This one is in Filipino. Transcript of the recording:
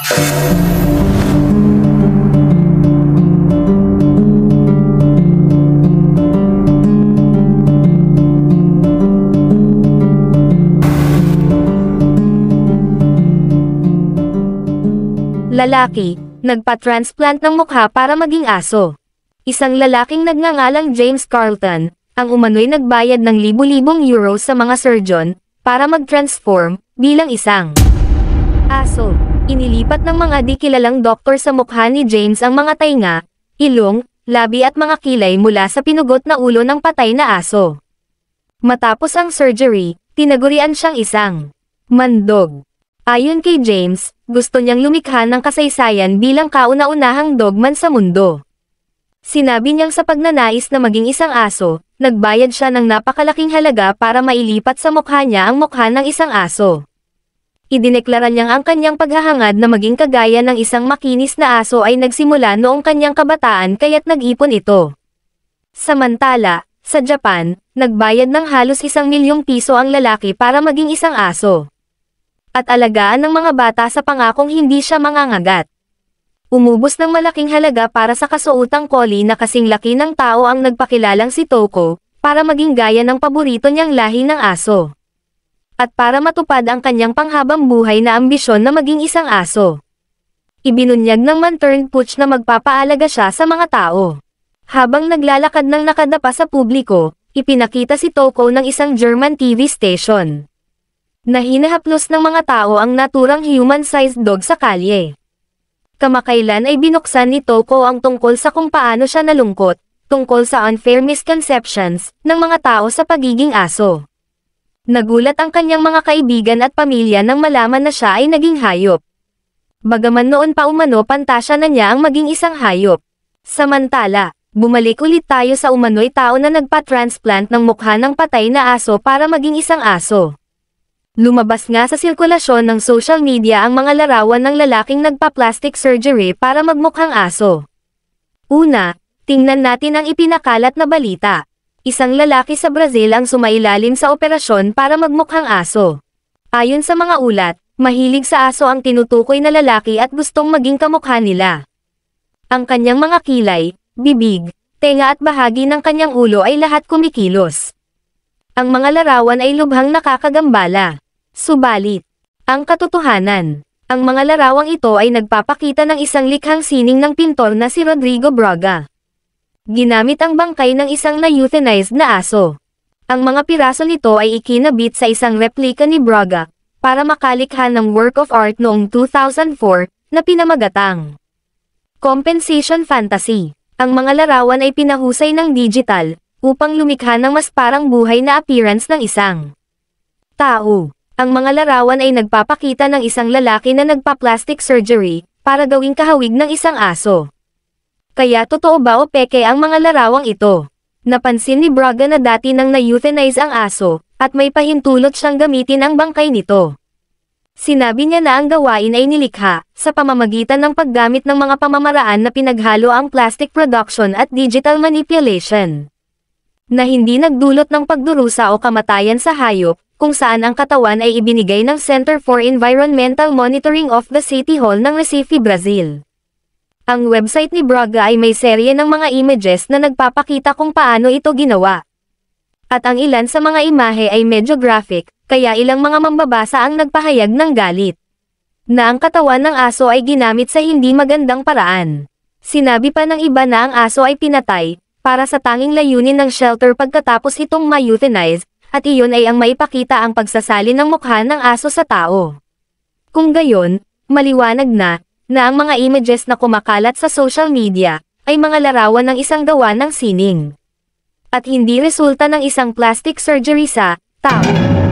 Lalaki, nagpa-transplant ng mukha para maging aso. Isang lalaking nagngangalang James Carlton, ang umano'y nagbayad ng libu-libong euros sa mga surgeon, para mag-transform, bilang isang aso. Inilipat ng mga di kilalang doktor sa mukha ni James ang mga tainga, ilong, labi at mga kilay mula sa pinugot na ulo ng patay na aso. Matapos ang surgery, tinagurian siyang isang mandog. Ayon kay James, gusto niyang lumikha ng kasaysayan bilang kauna-unahang dogman sa mundo. Sinabi niyang sa pagnanais na maging isang aso, nagbayad siya ng napakalaking halaga para mailipat sa mukha niya ang mukha ng isang aso. Idineklara niyang ang kanyang paghahangad na maging kagaya ng isang makinis na aso ay nagsimula noong kanyang kabataan kaya't nag-ipon ito. Samantala, sa Japan, nagbayad ng halos 1,000,000 piso ang lalaki para maging isang aso. At alagaan ng mga bata sa pangakong hindi siya mangangagat. Umubos ng malaking halaga para sa kasuotang collie na kasing laki ng tao ang nagpakilalang si Toko, para maging gaya ng paborito niyang lahi ng aso. At para matupad ang kanyang panghabang buhay na ambisyon na maging isang aso. Ibinunyag ng man-turned pooch na magpapaalaga siya sa mga tao. Habang naglalakad ng nakadapa sa publiko, ipinakita si Toko ng isang German TV station. Na hinahaplos ng mga tao ang naturang human-sized dog sa kalye. Kamakailan ay binuksan ni Toko ang tungkol sa kung paano siya nalungkot, tungkol sa unfair misconceptions ng mga tao sa pagiging aso. Nagulat ang kanyang mga kaibigan at pamilya nang malaman na siya ay naging hayop. Bagaman noon pa umano pantasya na niya ang maging isang hayop. Samantala, bumalik ulit tayo sa umano'y tao na nagpa-transplant ng mukha ng patay na aso para maging isang aso. Lumabas nga sa sirkulasyon ng social media ang mga larawan ng lalaking nagpa-plastic surgery para magmukhang aso. Una, tingnan natin ang ipinakalat na balita. Isang lalaki sa Brazil ang sumailalim sa operasyon para magmukhang aso. Ayon sa mga ulat, mahilig sa aso ang tinutukoy na lalaki at gustong maging kamukha nila. Ang kanyang mga kilay, bibig, tenga at bahagi ng kanyang ulo ay lahat kumikilos. Ang mga larawan ay lubhang nakakagambala. Subalit, ang katotohanan, ang mga larawang ito ay nagpapakita ng isang likhang sining ng pintor na si Rodrigo Braga. Ginamit ang bangkay ng isang na-euthanized na aso. Ang mga piraso nito ay ikinabit sa isang replika ni Braga, para makalikha ng work of art noong 2004, na pinamagatang Compensation Fantasy. Ang mga larawan ay pinahusay ng digital, upang lumikha ng mas parang buhay na appearance ng isang tao. Ang mga larawan ay nagpapakita ng isang lalaki na nagpa-plastic surgery, para gawing kahawig ng isang aso. Kaya totoo ba o peke ang mga larawang ito? Napansin ni Braga na dati nang na-euthanize ang aso, at may pahintulot siyang gamitin ang bangkay nito. Sinabi niya na ang gawain ay nilikha, sa pamamagitan ng paggamit ng mga pamamaraan na pinaghalo ang plastic production at digital manipulation. Na hindi nagdulot ng pagdurusa o kamatayan sa hayop, kung saan ang katawan ay ibinigay ng Center for Environmental Monitoring of the City Hall ng Recife, Brazil. Ang website ni Braga ay may serye ng mga images na nagpapakita kung paano ito ginawa. At ang ilan sa mga imahe ay medyo graphic, kaya ilang mga mambabasa ang nagpahayag ng galit. Na ang katawan ng aso ay ginamit sa hindi magandang paraan. Sinabi pa ng iba na ang aso ay pinatay, para sa tanging layunin ng shelter pagkatapos itong ma-euthanize, at iyon ay ang maipakita ang pagsasalin ng mukha ng aso sa tao. Kung gayon, maliwanag na ang mga images na kumakalat sa social media, ay mga larawan ng isang gawa ng sining. At hindi resulta ng isang plastic surgery sa tao.